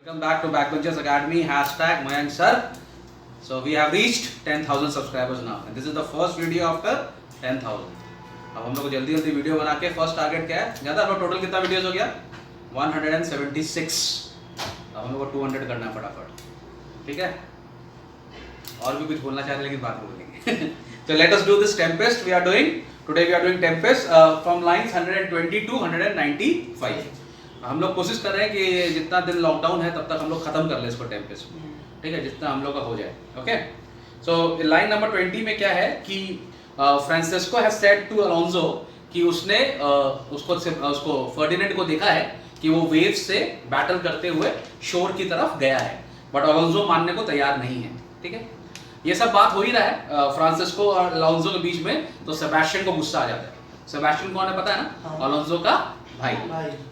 Welcome back to Backbenchers Academy, hashtag Mayank sir. So we have reached 10,000 subscribers now and this is the first video after 10,000. अब हम लोग को जल्दी जल्दी video बना के फर्स्ट टारगेट क्या है ज़्यादा, हम लोग टोटल कितना वीडियोस हो गया 176. अब हम लोग को 200 करना है फटाफट, ठीक है. और भी कुछ बोलना चाह रहे लेकिन बात बोलेंगे. So let us do this tempest. Today we are doing tempest from lines 120 to 195. हम लोग कोशिश कर रहे हैं कि जितना दिन लॉकडाउन है तब तक हम लोग खत्म कर ले इसको टेम्पेस्ट, ठीक है, जितना हम लोग का हो जाए. ओके, सो लाइन नंबर 20 में क्या है कि Francisco has said to Alonso कि उसने उसको फर्डिनेंड को देखा है कि वो वेव से बैटल करते हुए शोर की तरफ गया है, बट अलोंसो मानने को तैयार नहीं है. ठीक है, ये सब बात हो ही रहा है फ्रांसिस्को और अलोंसो के बीच में, तो सेबेस्टियन को गुस्सा आ जाता है. सेबेस्टियन कौन है पता है ना? अलोंसो का भाई.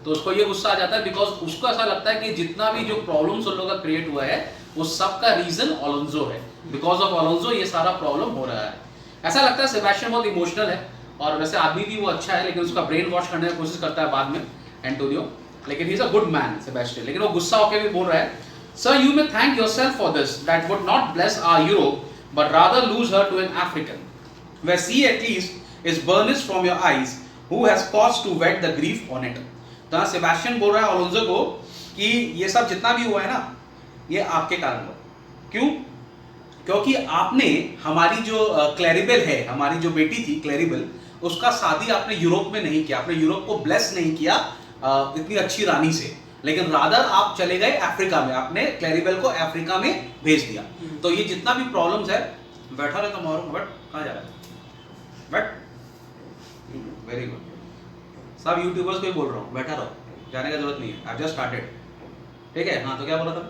तो उसको ये गुस्सा आ जाता है बिकॉज उसको ऐसा लगता है कि जितना भी जो प्रॉब्लम्स उन लोगों का क्रिएट हुआ है वो सब का रीजन अलोंसो है. बिकॉज ऑफ अलोंसो ये सारा प्रॉब्लम हो रहा है. ऐसा लगता है सेबेस्टियन बहुत इमोशनल है और वैसे आदमी भी वो अच्छा है, लेकिन उसका ब्रेन वॉश करने की कोशिश करता है बाद में एंटोनियो, लेकिन he is a good man Sebastian. लेकिन वो गुस्सा होकर भी बोल रहा है, sir you may thank yourself for this that would not bless our Europe but rather lose her to an African, where she at least is burnished from your eyes, who has caused to wet the grief on it. तो Sebastian बोल रहा है Alonso को कि ये सब जितना भी हुआ है ना ये आपके कारण हुआ. क्यों? क्योंकि आपने हमारी जो क्लैरिबेल है, हमारी जो बेटी थी क्लैरिबेल, उसका शादी आपने यूरोप में नहीं किया, आपने यूरोप को ब्लेस नहीं किया इतनी अच्छी रानी से, लेकिन रादर आप चले गए अफ्रीका में, आपने क्लैरिबेल को अफ्रीका में भेज दिया. तो ये जितना भी प्रॉब्लम्स है, बैठा रहे तो मारूंगा, बट कहाँ जा रहा है, बट वेरी गुड. सब यूट्यूबर्स को ही बोल रहा हूँ, बैठा रहो, जाने का जरूरत नहीं है, आई जस्ट स्टार्टेड. ठीक है, हाँ तो क्या बोला था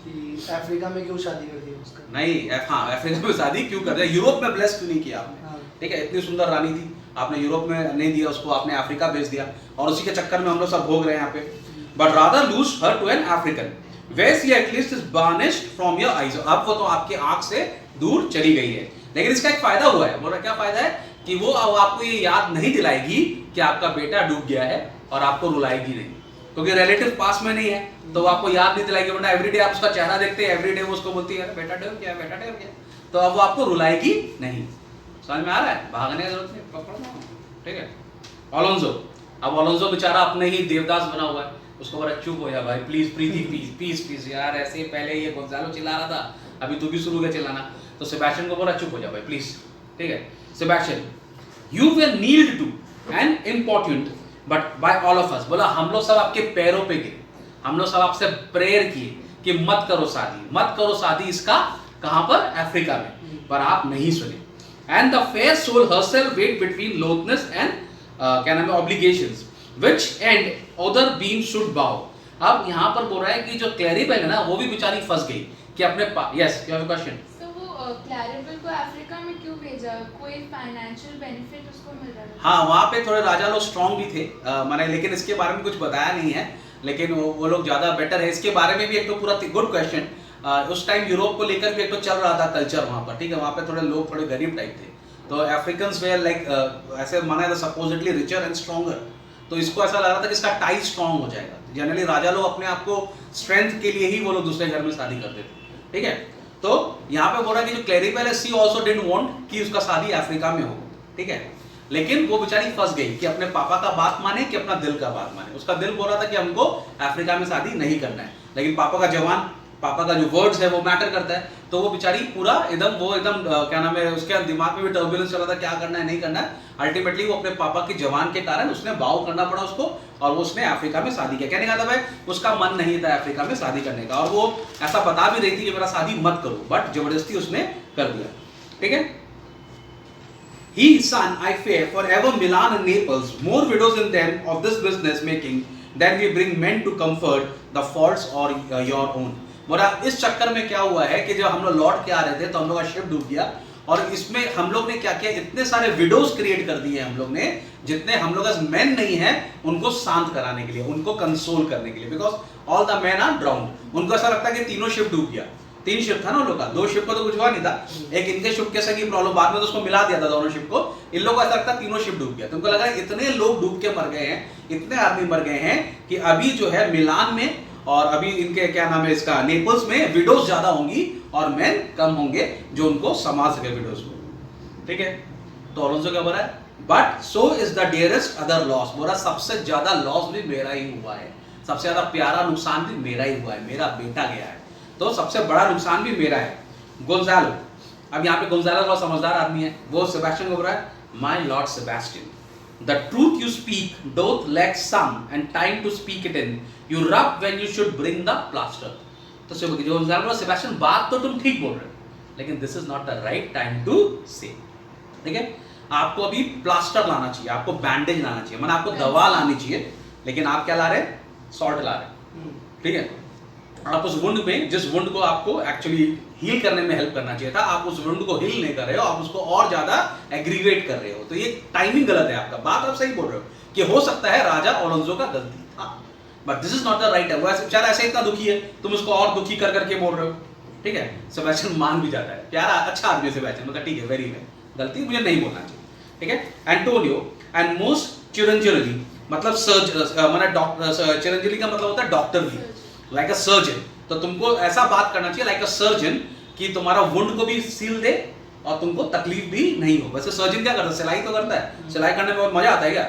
कि अफ्रीका में क्यों शादी कर दी उसका? नहीं, हाँ अफ्रीका में शादी क्यों कर दिया, यूरोप में ब्लेस क्यों नहीं किया आपने? ठीक है, इतनी सुंदर रानी थी, आपने यूरोप में नहीं दिया उसको, आपने अफ्रीका भेज दिया और उसी के चक्कर में हम लोग सब भोग रहे हैं यहाँ पे. But rather lose her to an African, where she at least is banished from your eyes. अब वो तो आपकी आंख से दूर चली गई है, लेकिन इसका एक फायदा हुआ है. बोल रहा क्या फायदा है कि वो आपको ये याद नहीं दिलाएगी कि आपका बेटा डूब गया है और आपको रुलाएगी नहीं, क्योंकि रिलेटिव पास में नहीं है तो वो आपको याद नहीं दिलाएगी. वरना एवरीडे आप उसका चेहरा देखते हैं, एवरीडे वो उसको बोलती है बेटा डूब गया, बेटा डूब गया, तो अब वो आपको रुलाएगी नहीं. समझ में आ रहा है? भागने की जरूरत नहीं, पकड़ो. ठीक है, अलोंसो. अब अलोंसो बेचारा अपने ही देवदास बना हुआ है, उसको बोला चुप हो जा भाई, please Preeti, please please please यार, ऐसे पहले ये गोंजालो चिल्ला रहा था, अभी तू भी शुरू कर चिल्लाना. तो सेबेस्टियन को बोला चुप हो जा भाई प्लीज. ठीक है, Sebastian you were kneeled to and important but by all of us. बोला हम लोग सब आपके पैरों पे गिरे, हम लोग सब आपसे प्रेयर किए कि मत करो शादी, मत करो शादी. इसका कहां पर? अफ्रीका में. पर आप नहीं सुने. And the fair soul herself wait between loathness and क्या नाम है obligations which end other beam should bow. अब यहाँ पर बोल रहा है कि जो क्लैरिबेल है ना वो भी बेचारी फंस गई कि अपने yes you have a question. तो वो क्लैरिबेल को अफ्रीका में क्यों भेजा? कोई फाइनेंशियल बेनिफिट उसको मिल रहा है? हाँ, वहाँ पे थोड़े राजा लोग स्ट्रॉन्ग भी थे, मैंने लेकिन इसके बारे में कुछ बताया नहीं है, लेकिन वो लोग ज़्यादा बेटर है. इसके बारे में भी एक तो पूरा गुड क्वेश्चन. उस टाइम यूरोप को लेकर भी एक तो चल रहा था कल्चर वहाँ पर. ठीक है, वहाँ पे थोड़े लोग थोड़े गरीब टाइप थे, तो अफ्रीकन्स वेयर लाइक ऐसे माना था सपोजिटली रिचर एंड स्ट्रॉन्गर. तो इसको ऐसा लग रहा था कि इसका टाई स्ट्रॉन्ग हो जाएगा. जनरली राजा लोग अपने आप को स्ट्रेंथ के लिए ही वो लोग दूसरे घर में शादी करते थे. ठीक है, तो यहाँ पे बोल रहा है कि जो क्लैरिबेल है सी आल्सो डिडंट वांट कि उसका शादी अफ्रीका में हो. ठीक है, लेकिन वो बेचारी फंस गई कि अपने पापा का बात माने कि अपना दिल का बात माने. उसका दिल बोल रहा था कि हमको अफ्रीका में शादी नहीं करना है, लेकिन पापा का जो वर्ड्स है वो मैटर करता है. तो वो बेचारी पूरा एकदम क्या नाम है, उसके दिमाग में भी टर्बुलेंस चल रहा था, क्या करना है नहीं करना है. अल्टीमेटली वो अपने पापा की जवान के कारण उसने बाव करना पड़ा उसको और वो उसने अफ्रीका में शादी किया. कहने का था भाई उसका मन नहीं था अफ्रीका में शादी करने का, और वो ऐसा बता भी रही थी कि मेरा शादी मत करो, बट जबरदस्ती उसने कर दिया. ठीक है, He son, I fear, forever Milan and Naples, more widows in them of this business making than we bring men to comfort the faults or your own. बोला इस चक्कर में क्या हुआ है कि जब हम लोग लौट के आ रहे थे तो हम लोग का शिप डूब गया, और इसमें हम लोग ने क्या किया, इतने सारे विडोज क्रिएट कर दिए हम लोग ने, जितने हम लोग मेन नहीं है उनको शांत कराने के लिए, उनको कंसोल करने के लिए, because all the men are drowned. उनको ऐसा लगता है कि तीनों शिप डूब गया. 3 शिप था ना उन लोग का, 2 शिप को तो कुछ हुआ नहीं था, एक इनके शिप के सगी प्रॉब्लम, बाद में तो उसको मिला दिया था दोनों शिप को. इन लोगों को ऐसा लगता है तीनों शिप डूब गया. तुमको लगा इतने लोग डूब के मर गए हैं, इतने आदमी मर गए हैं कि अभी जो है मिलान में और अभी इनके क्या नाम है इसका नेपल्स में विडोज ज्यादा होंगी और मेन कम होंगे जो उनको संभाल सके विडोज को, ठीक है। तो अलोंसो क्या बोल रहा है, but so is the dearest other laws, बोला सबसे ज्यादा लॉस भी मेरा ही हुआ है, सबसे ज्यादा प्यारा नुकसान भी मेरा ही हुआ है, मेरा बेटा गया है, तो सबसे बड़ा नुकसान भी मेरा है। गोंजालो, अब यहाँ पे गोंजालो बहुत समझदार आदमी है, वो सेबेस्टियन को बोल रहा है, my Lord Sebastian, the truth you speak doth lack some and time to speak it in, you rub when you should bring the plaster। तो सेबेस्टियन बात तो तुम ठीक बोल रहे हो लेकिन this is not the right time to say, ठीक है। आपको अभी प्लास्टर लाना चाहिए, आपको बैंडेज लाना चाहिए, मतलब आपको दवा लानी चाहिए, लेकिन आप क्या ला रहे हैं, सॉल्ट ला रहे हैं, ठीक है। आप उस वुंड में, जिस वुंड को आपको एक्चुअली हील करने में हेल्प करना चाहिए था, आप उस वुंड को हील नहीं कर रहे हो, आप उसको और ज्यादा एग्रीवेट कर रहे हो, तो ये टाइमिंग गलत है आपका। बात आप सही बोल रहे हो कि हो सकता है राजा ओलोंजो का गलती था, but this is not the right time. वो बेचारा ऐसे इतना दुखी है, तुम उसको और दुखी कर करके बोल रहे हो, ठीक है। सेबेस्टियन मान भी जाता है, प्यारा अच्छा आदमी सेबेस्टियन, मतलब ठीक है, वेरी वेल, गलती मुझे नहीं बोलना चाहिए, ठीक है। एंटोनियो एंड मोस्ट चिरंजीवी, मतलब मतलब डॉक्टर, चिरंजीवी का मतलब होता है डॉक्टर भी, लाइक अ सर्जन, तो तुमको ऐसा बात करना चाहिए लाइक अ सर्जन कि तुम्हारा वुंड को भी सील दे और तुमको तकलीफ भी नहीं हो। वैसे सर्जन क्या करता है, सिलाई तो करता है, सिलाई करने में बहुत मजा आता है क्या,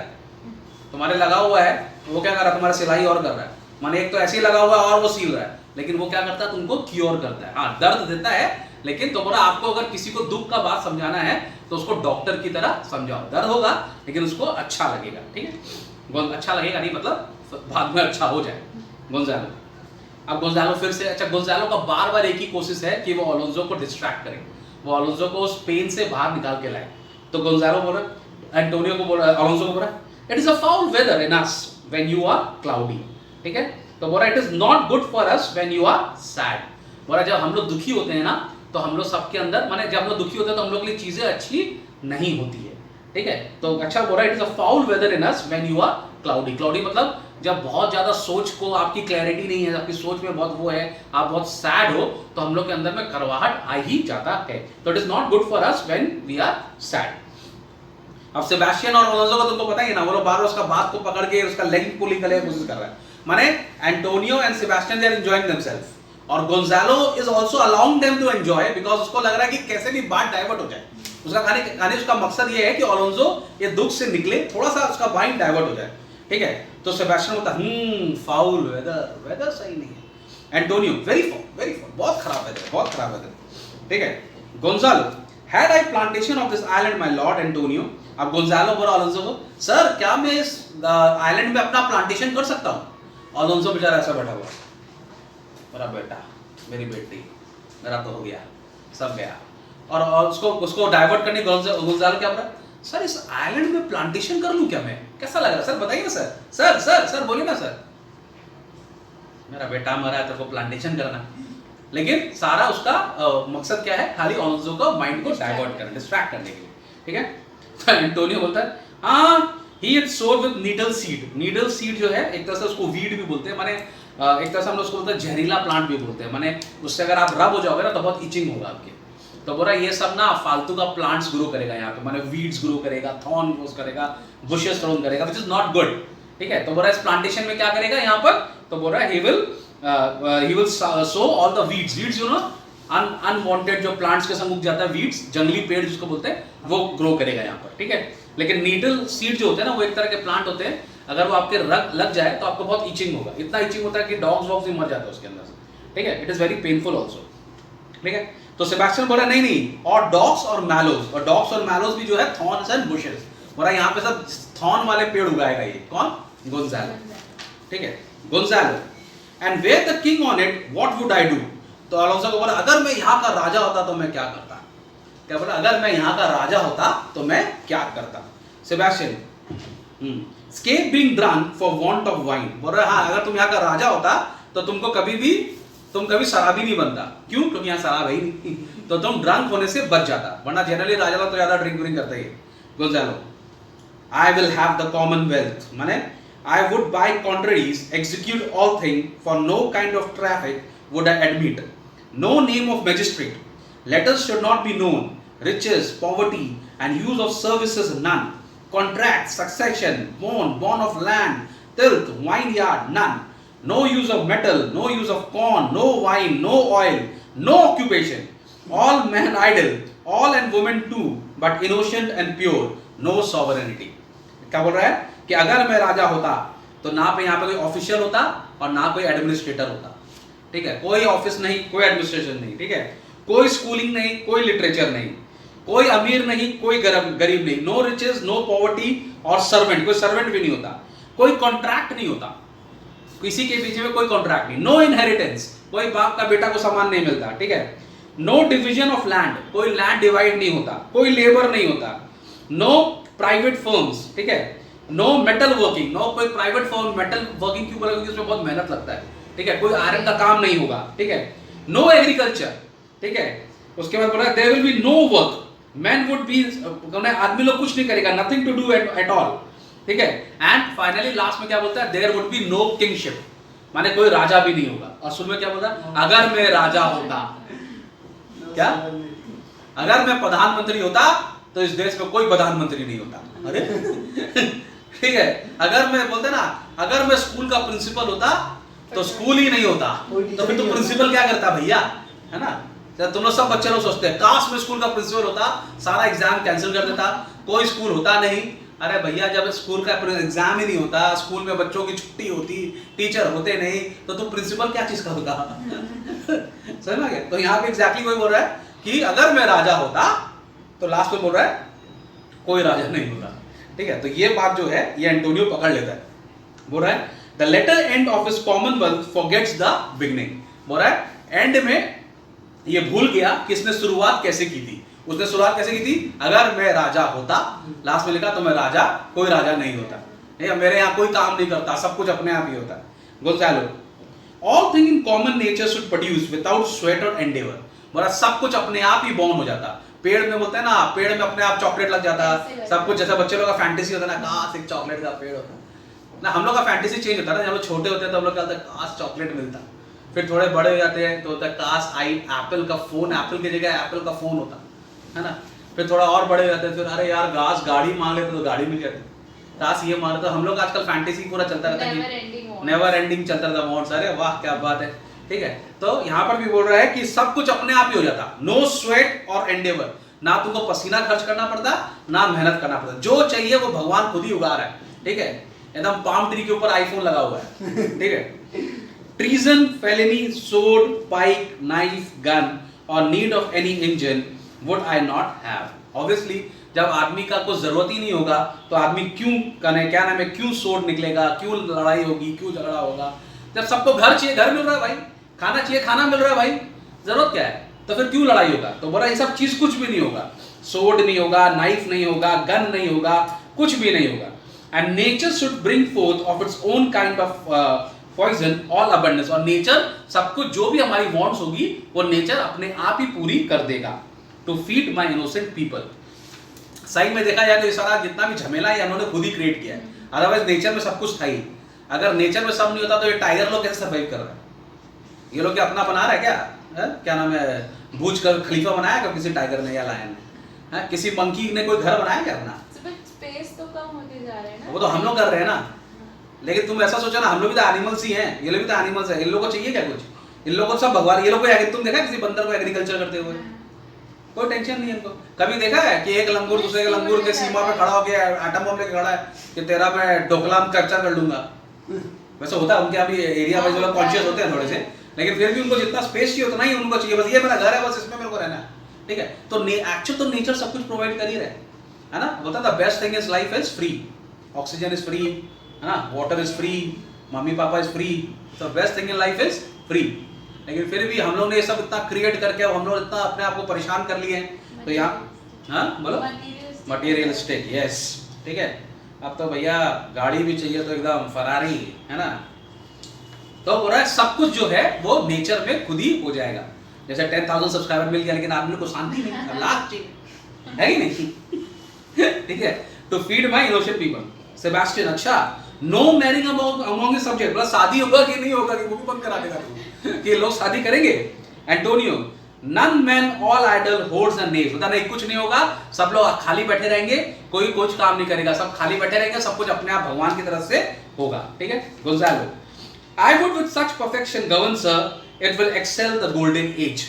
तुम्हारे लगा हुआ है वो क्या कर रहा है, तुम्हारा सिलाई और कर रहा है, माने एक तो ऐसे ही लगा हुआ है और वो सील रहा है, लेकिन वो क्या करता है, तुमको क्योर करता है। हाँ दर्द देता है, लेकिन तुम्हारा आपको अगर किसी को दुख का बात समझाना है तो उसको डॉक्टर की तरह समझाओ, दर्द होगा लेकिन उसको अच्छा लगेगा, ठीक है। अच्छा लगेगा नहीं मतलब बाद में अच्छा हो जाए। गोंजालो, अब गोंजालो फिर से, अच्छा गोंजालो का बार बार एक ही कोशिश है कि वो अलोंसो को डिस्ट्रैक्ट करे, वो अलोंसो को उस पेन से बाहर निकाल के लाए। तो गोंजालो बोल रहा, एंटोनियो को बोल रहा, अलोंसो को बोल रहा, it is a foul weather in us when you are cloudy, ठीक है। तो बोल रहा it is not good for us when you are sad, बोल रहा जब हम लोग दुखी होते हैं ना तो हम लोग सबके अंदर, माने जब हम लोग दुखी होते हैं तो हम लोग के लिए चीजें अच्छी नहीं होती है, ठीक है। तो अच्छा बोल रहा it is a foul weather in us when you are cloudy, cloudy मतलब जब बहुत ज्यादा सोच को आपकी क्लैरिटी नहीं है, आपकी सोच में बहुत वो है, आप बहुत सैड हो, तो हम लोग के अंदर में करवाहट आ ही जाता है। तो it is not good for us when we are sad. अब सेबेस्टियन और अलोंसो को तुमको पता ही है ना, वो लोग बार बार उसका बात को पकड़ के उसका लेग पुलिंग करने की कोशिश कर रहा है, माने Antonio and Sebastian they are enjoying themselves, और Gonzalo is also allowing them to enjoy, because उसको लग रहा है कि कैसे भी बात डाइवर्ट हो जाए, उसका खाने उसका मकसद ये है कि अलोंसो ये दुख से निकले, थोड़ा सा उसका माइंड डाइवर्ट हो जाए, ठीक है। तो सेबेस्टियन होता फाउल वेदर, वेदर सही नहीं है। एंटोनियो वेरी फाउल, बहुत खराब वेदर, बहुत खराब वेदर, ठीक है। Gonzalo, had I plantation of this island my Lord Antonio, अब गोंजालो बोला अलोंसो को, सर क्या मैं इस आइलैंड में अपना प्लांटेशन कर सकता हूं। अलोंसो बेचारा ऐसा बैठा हुआ, मेरा बेटा, मेरी बेटी, मेरा तो हो गया, सब गया, और उसको डाइवर्ट करने गोंजालो क्या बोला, सर इस आइलैंड में प्लांटेशन कर लूं क्या मैं, कैसा लग रहा है सर, बताइए ना सर, सर सर सर बोलिए ना सर, मेरा बेटा मरा है, तेरे को प्लांटेशन करना। लेकिन सारा उसका मकसद क्या है, खाली अलोंसो का माइंड को डाइवर्ट करना, डिस्ट्रैक्ट करने के लिए, ठीक है। तो एंटोनियो बोलता है, हाँ ही इज सोड with needle seed, needle seed जो है एक तरह से उसको वीड भी बोलते हैं, माने एक तरह से हम लोग उसको बोलते हैं जहरीला प्लांट भी बोलते हैं, माने उससे अगर आप रब हो जाओगे ना तो बहुत इचिंग होगा आपके। तो बोला ये सब ना फालतू का प्लांट्स ग्रो करेगा यहाँ पे, माने वीड्स ग्रो करेगा, थॉर्न ग्रो करेगा, बुशेस ग्रो करेगा, व्हिच इज नॉट गुड, ठीक है। तो बोला इस प्लांटेशन में क्या करेगा यहाँ पर, तो बोल रहा है he will sow all the weeds, you know unwanted जो प्लांट्स के संग उग जाता है, वीड्स जंगली पेड़ जिसको बोलते हैं, वो ग्रो करेगा यहाँ पर, ठीक है। लेकिन नीडल सीड जो होते हैं ना वो एक तरह के प्लांट होते हैं, अगर वो आपके रग लग जाए तो आपको बहुत इचिंग होगा, इतना इचिंग होता है कि डॉग्स वॉग्स भी मर जाते हैं उसके अंदर से, ठीक है। It is very painful also, ठीक है। तो सेबेस्टियन बोला नहीं, और डॉग्स और मैलोज, और डॉग्स और मैलोज भी जो है थॉर्न्स एंड बुशेस, बोला यहाँ पे सब थॉर्न वाले पेड़ उगाएगा ये कौन, गोंजालो, ठीक है। Gonzalo, and were the king on it what would I do, तो अलोंसो को बोला अगर मैं यहाँ का राजा होता तो मैं क्या करता, क्या बोला, अगर मैं यहाँ का राजा होता तो मैं क्या करता। Sebastian, escape being drunk for want of wine, बोल रहा हाँ अगर तुम यहाँ का राजा होता तो तुमको कभी शराबी नहीं बनता, क्यों, क्योंकि यहाँ शराब है ही नहीं, तो तुम ड्रंक होने से बच जाता, वरना जनरली राजा लोग तो ज्यादा ड्रिंक करते ही। Gonzalo, I will have the commonwealth, माने I would buy contraries, execute all things, for no kind of traffic would I admit, no name of magistrate, letters should not be known, riches, poverty, and use of services none, contract, succession, bond of land, tilth, vineyard, none, no use of metal, no use of corn, no wine, no oil, no occupation, all men idle, all and women too, but innocent and pure, no sovereignty. क्या बोल रहा है कि अगर मैं राजा होता तो ना पे यहाँ पे कोई ऑफिशियल होता और ना कोई एडमिनिस्ट्रेटर होता, ठीक है, कोई ऑफिस नहीं, कोई एडमिनिस्ट्रेशन नहीं, ठीक है, कोई स्कूलिंग नहीं, कोई लिटरेचर नहीं, कोई अमीर नहीं, कोई गरीब नहीं, नो रिचेस, नो पॉवर्टी और सर्वेंट, कोई सर्वेंट भी नहीं होता, कोई कॉन्ट्रैक्ट नहीं होता, किसी के बीच में कोई कॉन्ट्रैक्ट नहीं, नो इनहेरिटेंस, कोई बाप का बेटा को सामान नहीं मिलता, ठीक है, नो डिवीजन ऑफ लैंड, कोई लैंड डिवाइड नहीं होता, कोई लेबर नहीं होता, नो प्राइवेट फर्म्स, ठीक है, नो मेटल वर्किंग, नो कोई प्राइवेट फर्म मेटल वर्किंग क्यों बोला, क्योंकि उसमें बहुत मेहनत लगता है, ठीक है, कोई आयरन का काम नहीं होगा, ठीक है, नो एग्रीकल्चर, ठीक है, उसके बाद बोला there will be no work, man would be, आदमी लोग कुछ नहीं करेगा, nothing to do at all, ठीक है, एंड फाइनली लास्ट में क्या बोलता है, there would be no kingship, माने कोई राजा भी नहीं होगा, और शुरू में क्या बोलता है, अगर मैं राजा होता, क्या, अगर मैं प्रधानमंत्री होता तो इस देश में कोई प्रधानमंत्री नहीं होता, अरे ठीक है, अगर मैं बोलते ना, अगर मैं स्कूल का प्रिंसिपल होता तो स्कूल ही नहीं होता, तो फिर तो प्रिंसिपल क्या करता भैया, है ना, तुम लोग सब बच्चे लोग सोचते हैं काश में स्कूल का प्रिंसिपल होता, सारा एग्जाम कैंसिल कर देता, कोई स्कूल होता नहीं, अरे भैया जब स्कूल का एग्जाम ही नहीं होता, स्कूल में बच्चों की छुट्टी होती, टीचर होते नहीं, तो तुम प्रिंसिपल क्या चीज का होगा समझ में गया। तो यहाँ पे एग्जैक्टली वही बोल रहा है कि अगर मैं राजा होता, तो लास्ट में बोल रहा है कोई राजा नहीं होता, ठीक है। तो ये बात जो है ये एंटोनियो पकड़ लेता है, बोल रहा है the latter end of his commonwealth forgets the beginning, बोल रहा है एंड में ये भूल गया कि इसने शुरुआत कैसे की थी, उसने शुरुआत कैसे की थी, अगर मैं राजा होता, लास्ट में लिखा तो मैं राजा, कोई राजा नहीं होता, नहीं मेरे यहाँ कोई काम नहीं करता, सब कुछ अपने आप ही होता। Gonzalo all thing in common nature should produce without sweat और एंडेवर, बोला सब कुछ अपने आप ही बॉर्न हो जाता, पेड़ में बोलते हैं ना, पेड़ में अपने आप चॉकलेट लग जाता, सब कुछ जैसा बच्चे लोग का फैंटेसी होता है ना, काश एक चॉकलेट का पेड़ होता ना, हम लोग का फैंटेसी चेंज होता है ना, जब लोग छोटे होते हैं तो हम लोग क्या होता है काश चॉकलेट मिलता, फिर थोड़े बड़े हो जाते हैं तो होता है काश आई एप्पल का फोन, एप्पल की जगह एप्पल का फोन होता है ना, फिर थोड़ा और बड़े हो जाते हैं, फिर अरे यार काश गाड़ी मांग लेते तो गाड़ी मिल जाती, काश ये मांग लेते, हम लोग आजकल फैंटेसी पूरा चलता रहता है, नेवर एंडिंग चलता रहता मोड्स, अरे वाह क्या बात है, ठीक है। तो यहाँ पर भी बोल रहा है कि सब कुछ अपने आप ही हो जाता, नो स्वेट और एंडेवर, ना तुमको पसीना खर्च करना पड़ता, ना मेहनत करना पड़ता, जो चाहिए वो भगवान खुद ही उगा रहा है, ठीक है, एकदम पाम ट्री के ऊपर आईफोन लगा हुआ है, ठीक है। ट्रीजन, फेलिनी, सोड, पाइक, नाइफ, गन और need of any engine would I not have. Obviously जब आदमी का कोई जरूरत ही नहीं होगा तो आदमी क्यों करने, क्या नाम है, क्यों सोड निकलेगा, क्यों लड़ाई होगी, क्यों झगड़ा होगा, जब सबको घर चाहिए घर मिल रहा है भाई, खाना चाहिए खाना मिल रहा है भाई, जरूरत क्या है, तो फिर क्यों लड़ाई होगा। तो बोला ये सब चीज कुछ भी नहीं होगा, सोड नहीं होगा, नाइफ नहीं होगा, गन नहीं होगा, कुछ भी नहीं होगा। And nature should bring forth of its own kind of poison all abundance, और नेचर सब कुछ जो भी हमारी वांट्स होगी वो नेचर अपने आप ही पूरी कर देगा। To feed my innocent people, सही में देखा जाए तो ये सारा जितना भी झमेला है उन्होंने खुद ही क्रिएट किया है, अदरवाइज नेचर में सब कुछ था ही, अगर नेचर में सब नहीं होता तो ये टाइगर लोग कैसे सर्वाइव कर रहे हैं, ये लोग क्या अपना बना रहा है क्या है? क्या नाम है, भूज कर खलीफा बनाया क्या किसी टाइगर ने या लायन ने, है किसी मंकी ने कोई घर बनाया क्या अपना, स्पेस तो कम होते जा रहे हैं ना, वो तो हम लोग कर रहे हैं ना, लेकिन तुम ऐसा सोचो ना हम लोग भी तो एनिमल्स ही हैं, ये लोग भी तो एनिमल्स हैं, इन लोगों को चाहिए क्या कुछ, इन लोगों को सब भगवान, ये लोग को तुम देखा किसी बंदर को एग्रीकल्चर करते हुए, कोई टेंशन नहीं है इनको। कभी देखा है कि एक लंगूर दूसरे के लंगूर के सीमा पे खड़ा होकर एटम बम लेके खड़ा है कि तेरा मैं ढोकला में कैप्चर कर लूंगा, वैसे होता है उनके अभी एरिया वाइज लोग कॉन्शियस होते हैं थोड़े से, लेकिन फिर भी उनको जितना स्पेस चाहिए उतना ही उनको चाहिए, बस ये मेरा घर है बस इसमें मेरे को रहना है, ठीक है। तो एक्चुअल तो नेचर सब कुछ प्रोवाइड कर ही रहा है ना, बोलता था best thing is life is free, oxygen is free, है ना, water is free, mummy papa is free, तो best thing in life is free. लेकिन फिर भी हम लोग ने ये सब इतना क्रिएट करके हम लोग इतना अपने आप को परेशान कर लिए हैं, तो यहाँ हाँ बोलो मटीरियलिस्टिक, यस, ठीक है। अब तो भैया गाड़ी भी चाहिए तो एकदम फरारी, है ना, तो बोल रहा है सब कुछ जो है वो नेचर में खुद ही हो जाएगा। जैसे 10,000 सब्सक्राइबर मिल गया लेकिन आदमी को शांति नहीं, लाख चाहिए है ही नहीं ठीक है। To feed my innocent people, Sebastian अच्छा नो मैरिंग अमंग सब्जेक्ट, मतलब शादी होगा कि नहीं होगा कि वो भी बंद करा देगा तू कि लोग शादी करेंगे। Antonio none man all idle whores and knaves, पता नहीं कुछ नहीं होगा, सब लोग खाली बैठे रहेंगे, कोई कुछ काम नहीं करेगा, सब खाली बैठे रहेंगे, सब कुछ अपने आप भगवान की तरफ से होगा, ठीक है। Gonzalo I would with such perfection govern, sir, it will excel the golden age.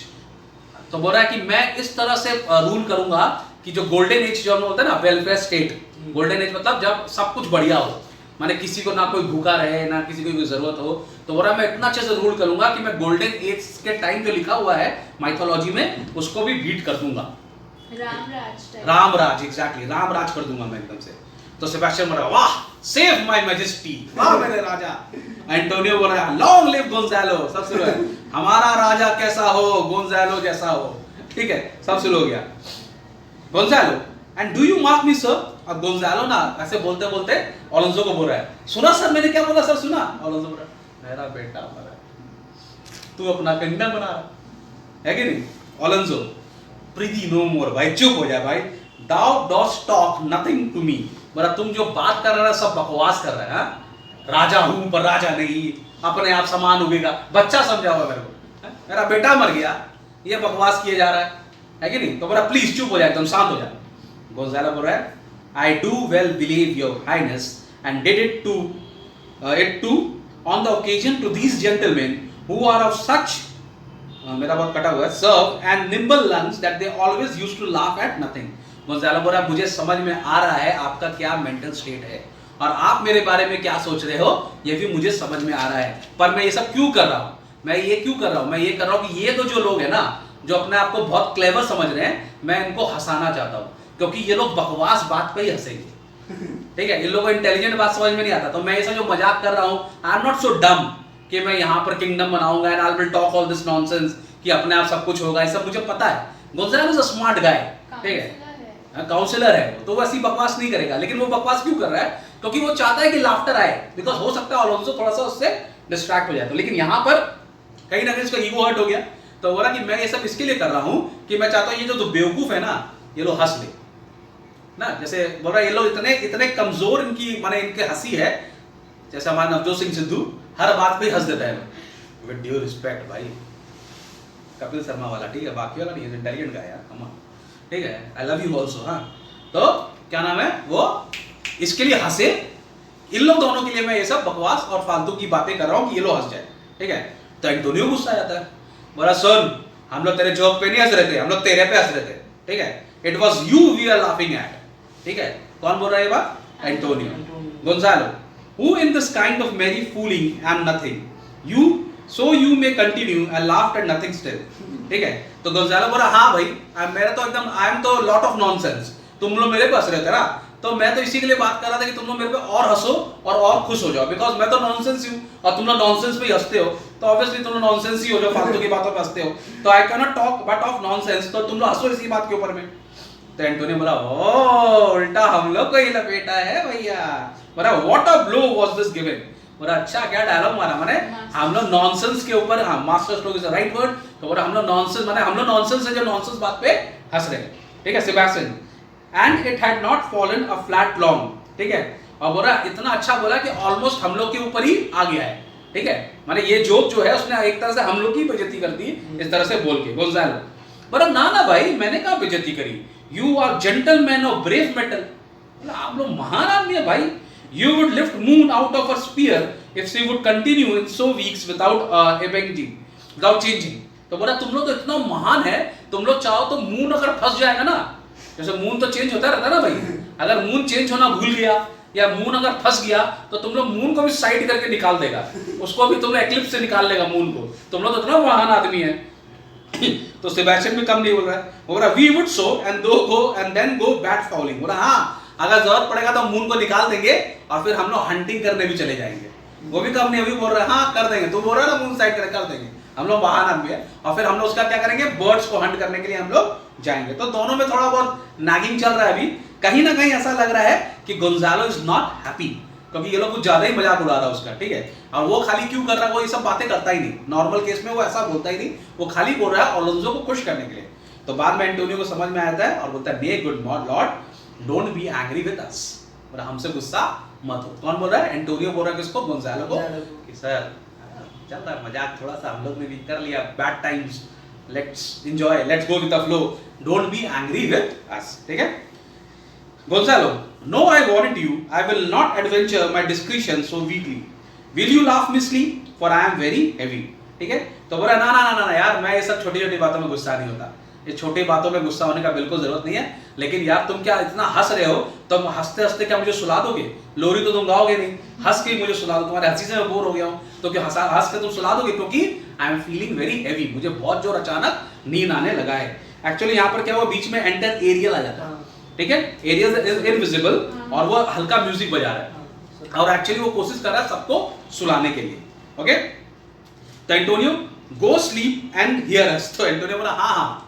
तो बोल रहा है कि मैं इस तरह से रूल करूंगा कि जो गोल्डन एज जो हम बोलते हैं ना, वेलफेयर स्टेट, गोल्डन एज मतलब जब सब कुछ बढ़िया हो, माने किसी को ना कोई भूखा रहे, ना किसी को कोई जरूरत हो, तो बोल रहा है मैं इतना अच्छे से रूल करूंगा कि मैं गोल्डन एज के टाइम जो लिखा हुआ है माइथोलॉजी में उसको भी बीट कर दूंगा। राम राज, एग्जैक्टली, राम राज कर दूंगा मैं एकदम से। तो सेबेस्टियन बोल रहा है वाह, सेव माय मैजेस्टी, वाह मेरे राजा। एंटोनियो बोल रहा है लॉन्ग लिव गोंजालो, सब शुरू है, हमारा राजा कैसा हो, गोंजालो जैसा हो, ठीक है, सब शुरू हो गया। Gonzalo, and do you mark me sir? अब गोंजालो ना ऐसे बोलते बोलते अलोंसो को बोल रहा है, सुना सर मैंने क्या बोला सर, सुना? अलोंसो बोल रहा है मेरा बेटा मरा, तू अपना किंगडम बना, है कि नहीं? अलोंसो, प्रीति नो मोर, भाई चुप हो जा भाई, thou dost talk nothing to me, बोला तुम जो बात कर रहे हो सब बकवास कर रहे हैं, राजा हूं पर राजा नहीं, अपने आप समान उगेगा, बच्चा समझा हुआ मेरे को, मेरा बेटा मर गया, ये बकवास किए जा रहा है कि नहीं? तो बोला प्लीज चुप हो जाए, एकदम शांत हो जा। गोंजालो बोल रहा है I do well believe your highness and did it too on the occasion to these gentlemen who are of such मेरा बहुत कटा हुआ है, serve and nimble lungs that they always used to laugh at nothing। Gonzalo बोल रहा है मुझे समझ में आ रहा है आपका क्या मेंटल स्टेट है और आप मेरे बारे में क्या सोच रहे हो, ये भी मुझे समझ में आ रहा है, पर मैं ये सब क्यों कर रहा हूँ? मैं ये क्यों कर रहा हूँ? मैं ये कर रहा हूँ कि ये तो जो लोग हैं ना, जो अपने आप को बहुत क्लेवर समझ रहे हैं, मैं इनको हंसाना चाहता हूँ, क्योंकि ये लोग बकवास बात पे ही हंसेंगे, ठीक है? इन लोगों को इंटेलिजेंट बात समझ में नहीं आता, तो मैं ऐसा जो मजाक कर रहा हूँ, आई एम नॉट सो डम कि मैं यहाँ पर किंगडम बनाऊंगा and I will talk all this nonsense कि अपने आप सब कुछ होगा, ये सब मुझे पता है। Gonzalo is a smart guy, ठीक है, काउंसलर है तो वो ऐसी बकवास नहीं करेगा, लेकिन वो बकवास क्यों कर रहा है? क्योंकि वो चाहता है कि लाफ्टर आए, बिकॉज हो सकता है अलोंसो थोड़ा सा उससे डिस्ट्रैक्ट हो जाए, तो लेकिन यहाँ पर कहीं ना कहीं इसका ईगो हर्ट हो गया, तो बोला कि मैं ये सब इसके लिए कर रहा हूँ कि मैं चाहता हूँ ये जो बेवकूफ है ना, ये लोग हंस ले ना, जैसे बोल रहा है ये लोग इतने इतने कमजोर इनकी माने इनके हंसी है, जैसे हमारा नवजोत सिंह सिद्धू हर बात पे हंस देता है, विद ड्यू रिस्पेक्ट भाई, कपिल शर्मा वाला, ठीक है, बाकी वाला नहीं, इंटेलिजेंट का यार, हम, ठीक है, आई लव यू ऑल्सो। हाँ, तो क्या नाम है वो, इसके लिए हंसे, इन लोग दोनों के लिए मैं ये सब बकवास और फालतू की बातें कर रहा हूँ कि ये लोग हंस जाए, ठीक है? तो एंटोनियो गुस्सा आ जाता है, बोला सुन, हम लोग तेरे जोक पे नहीं हंस रहे थे, हम लोग तेरे पे हंस रहे थे, ठीक है? It was you we are laughing at, ठीक है? कौन बोल रहा है ये बात? Antonio. Gonzalo, who in this kind of merry fooling am nothing, you may continue and laughed at nothing still, ठीक है? तो गोंजालो बोला हाँ भाई, मेरा तो एकदम आई एम तो लॉट ऑफ नॉनसेंस, तुम लोग मेरे पे हंस रहे थे ना, तो मैं तो इसी के लिए बात कर रहा था कि तुम लोग मेरे पे और हंसो और खुश हो जाओ, बिकॉज मैं तो नॉनसेंस ही हूँ और तुम लोग नॉनसेंस पे ही हंसते हो, तो ऑब्वियसली तुम लोग नॉनसेंस ही हो जो फालतू की बातों पे हंसते हो, तो I can not talk but of nonsense, तो तुम लोग हंसो इसी बात के ऊपर में। तो एंटोनियो बोला ओ उल्टा हम लोग को ही लपेटा है भैया, बोला what a blow was this given, बोला अच्छा क्या डायलॉग मारा, माने हम लोग नॉनसेंस के ऊपर, हाँ master stroke is the right word, तो बोला हम लोग नॉनसेंस, माने हम लोग नॉनसेंस से जो नॉनसेंस बात पे हंस रहे हैं, ठीक है? Sebastian, and it had not fallen a flat long, ठीक है? और बोला इतना अच्छा बोला कि ऑलमोस्ट हम लोग के ऊपर ही आ गया है, ठीक है? माने ये जोक जो है उसने एक तरह से हम लोग की बेइज्जती कर दी इस तरह से बोल के। गोंजालो बोला ना भाई मैंने कहाँ बेइज्जती करी, you are gentlemen of brave mettle, बोला आप लोग महान आदमी है भाई, you would lift moon out of her spear if she would continue in so weeks without without changing। तो बोला तुम लोग तो इतना महान है, तुम लोग चाहो तो मून अगर फंस जाएगा ना, जैसे मून तो चेंज होता रहता है ना भाई, अगर मून चेंज होना भूल गया या मून अगर फंस गया तो तुम लोग मून को भी साइड करके निकाल देगा, उसको भी तुम लोग एक्लिप्स से निकाल लेगा मून को, तुम लोग तो इतना महान आदमी है। तो सेबेस्टियन भी कम नहीं बोल रहा है, बोल रहा we would so and then go bat fowling, बोला हाँ अगर जरूरत पड़ेगा तो मून को निकाल देंगे और फिर हम लोग हंटिंग करने भी चले जाएंगे, वो भी कम नहीं, अभी बोल रहा है हाँ कर देंगे, तू बोल रहा है ना मून साइड कर देंगे, हम लोग महान आदमी है, और फिर हम लोग उसका क्या करेंगे, बर्ड्स को हंट करने के लिए हम लोग जाएंगे। तो दोनों में थोड़ा बहुत नागिंग चल रहा है, अभी कहीं ना कहीं ऐसा लग रहा है कि गोंजालो इज नॉट हैप्पी, क्योंकि ये लोग कुछ ज्यादा ही मजाक उड़ा रहा है उसका, ठीक है? और वो खाली क्यों कर रहा है, वो ये सब बातें करता ही नहीं, नॉर्मल केस में वो ऐसा बोलता ही नहीं, वो खाली बोल रहा है अलोंसो को खुश करने के लिए। तो बाद में एंटोनियो को समझ में आता है और बोलता है may good lord don't be angry with us, और हमसे गुस्सा मत हो। कौन बोल रहा है? एंटोनियो बोल रहा है किसको? गोंजालो को, कि सर चल रहा है मजाक, थोड़ा सा हम लोग ने भी कर लिया, bad times, let's enjoy, let's go with the flow, don't be angry with अस, ठीक है? Gonzalo, no I warrant you, I will not adventure my discretion so weakly, will you laugh me sleep for I am very heavy, ठीक है। तो बोला ना ना ना ना यार, मैं ये सब छोटी छोटी बातों में गुस्सा नहीं होता, ये छोटी बातों में गुस्सा होने का बिल्कुल जरूरत नहीं है, लेकिन यार तुम क्या इतना हंस रहे हो, तुम हंसते हंसते क्या मुझे सुला दोगे? लोरी तो तुम गाओगे नहीं, हंस के मुझे सुला दो, तुम्हारे हंसी से मैं बोर हो गया हूँ, तो क्या हंस के तुम सुला दोगे? क्योंकि I am feeling very heavy, मुझे बहुत जोर अचानक नींद आने लगा है। एक्चुअली यहाँ पर क्या हुआ, बीच में एंटर एरियल आ जाता है, ठीक है, एरियल इज इनविजिबल और वो हल्का म्यूजिक बजा रहा है और एक्चुअली वो कोशिश कर रहा है सबको सुलाने के लिए। ओके, तो Antonio go sleep and here अस। तो एंटोनियो बोला हाँ हाँ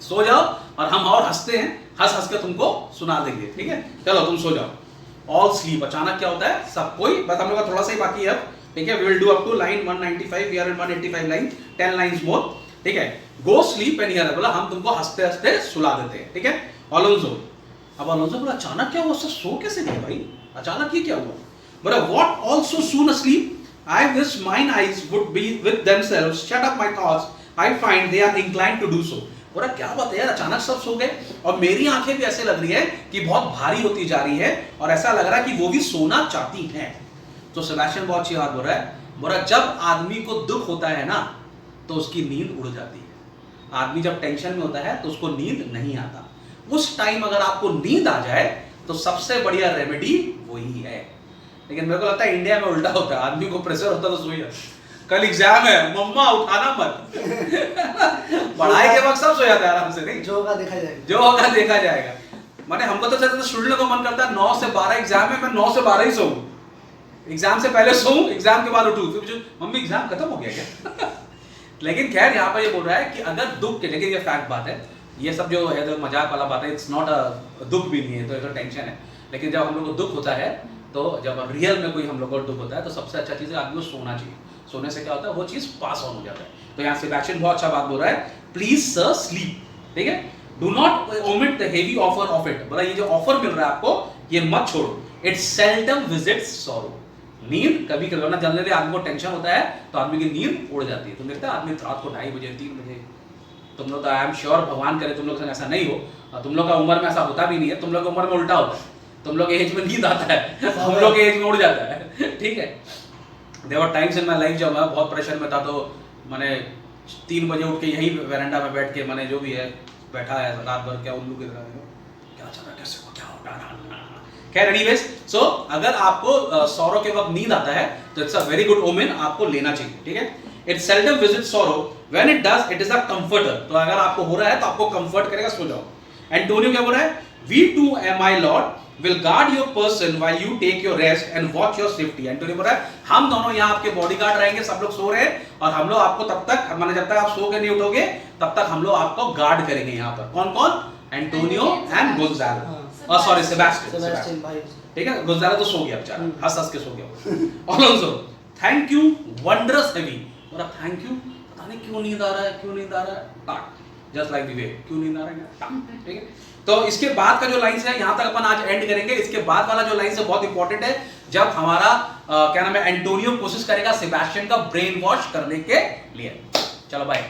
सो जाओ और हम और हंसते हैं, हंस हंस के तुमको सुना देंगे, ठीक है, चलो तुम सो जाओ। All sleep. अचानक क्या होता है, सब कोई, बस हम लोग का थोड़ा सा ही बाकी है, ठीक है, we will do up to line 195, we are in 185 line, 10 lines more, ठीक है। गो स्लीप एंड हियर, बोला हम तुमको हंसते हंसते सुला देते हैं, ठीक है। अलोंसो, अब अलोंसो बोला अचानक क्या हुआ, सो कैसे गए भाई, अचानक ये क्या हुआ? बोला what also soon asleep, I wish mine eyes would be with themselves, shut up my thoughts, I find they are inclined to do so। बोला क्या बात है यार, अचानक सब सो गए और मेरी आंखें भी ऐसे लग रही है कि बहुत भारी होती जा रही है और ऐसा लग रहा है कि वो भी सोना चाहती हैं। तो सेबेस्टियन बहुत अच्छी बात बोल रहा है, बोला जब आदमी को दुख होता है ना तो उसकी नींद उड़ जाती है, आदमी जब टेंशन में होता है तो उसको नींद नहीं आता, उस टाइम अगर आपको नींद आ जाए तो सबसे बढ़िया रेमेडी वही है। लेकिन मेरे को लगता है इंडिया में उल्टा होता है, आदमी को प्रेशर होता है तो सोई जाता, कल एग्जाम है मम्मा उठाना मत पढ़ाई के वक्त सब सो जाता है आराम से, नहीं जो होगा देखा जाएगा, जो होगा देखा जाएगा। माने हमको तो चलते स्टूडेंट को मन करता है 9 से 12 एग्जाम है, मैं 9 से 12 ही सोऊं, एग्जाम से पहले सोऊं, एग्जाम के बाद उठूं, फिर मुझे मम्मी एग्जाम खत्म हो गया क्या लेकिन खैर यहाँ पर ये बोल रहा है कि अगर दुख के, लेकिन ये फैक्ट बात है, ये सब जो है तो मजाक वाला बात है, इट्स नॉट अ दुख भी नहीं है, तो ये तो टेंशन है, लेकिन जब हम लोग को दुख होता है तो जब रियल में कोई हम लोग को दुख होता है तो सबसे अच्छा चीज़ है आदमी को सोना चाहिए, सोने से क्या होता है वो चीज़ पास ऑन हो जाता है। तो यहाँ सेबेस्टियन बहुत अच्छा बात बोल रहा है, प्लीज सर स्लीप, ठीक है, do not omit the heavy offer of it, बोला ये जो ऑफर मिल रहा है आपको ये मत छोड़ो, इट सेल्डम विजिट्स सॉरो, नींद कभी कभी ना, जल्दी आदमी को टेंशन होता है तो आदमी की नींद उड़ जाती है। तुम देखते हैं आदमी रात को 2:30 बजे 3 बजे, तुम लोग तो आई एम श्योर भगवान करे तुम लोग से ऐसा नहीं हो, तुम लोग का उम्र में ऐसा होता भी नहीं है, तुम लोग की उम्र में उल्टा होता है, तुम लोग एज में नींद आता है, हम लोग के एज में उड़ जाता है, ठीक है। There were times in my life जब मैं बहुत प्रेशर में था तो मैंने 3 बजे उठ के यही वेरांडा में बैठ के मैंने जो भी है बैठा है रात भर, क्या उल्लू की तरह, क्या चल रहा, कैसे क्या हो रहा। खैर एनीवेज, सो अगर आपको सौरो के वक्त नींद आता है तो it's a very good omen, आपको लेना चाहिए, ठीक है। It seldom visit sorrow, when it does it is a comforter, तो अगर आपको हो रहा है तो आपको कंफर्ट करेगा, सो जाओ। एंटोनियो क्या बोल रहा है, we two my lord will guard your person while you take your rest and watch your safety। Antonio बोल रहा है हम दोनों यहाँ आपके बॉडीगार्ड रहेंगे, सब लोग सो रहे हैं और हम लोग आपको तब तक, माने जब तक आप सो के नहीं उठोगे तब तक हम लोग आपको गार्ड करेंगे यहाँ पर। कौन कौन? Antonio and Gonzalo, sorry Sebastian भाई, ठीक है। गोंजालो तो सो गया बेचारा, हंस हंस के सो गया। Alonso, thank you wondrous heavy, बोला थैंक यू, पता नहीं क्यों नींद आ रहा है, क्यों नींद आ रहा है, टाक जस्ट लाइक द वे, क्यों नींद आ रहा है, टाक, ठीक है। तो इसके बाद का जो लाइंस है यहाँ तक अपन आज एंड करेंगे, इसके बाद वाला जो लाइंस है बहुत इंपॉर्टेंट है, जब हमारा क्या नाम है एंटोनियो कोशिश करेगा सेबेस्टियन का ब्रेन वॉश करने के लिए। चलो बाय।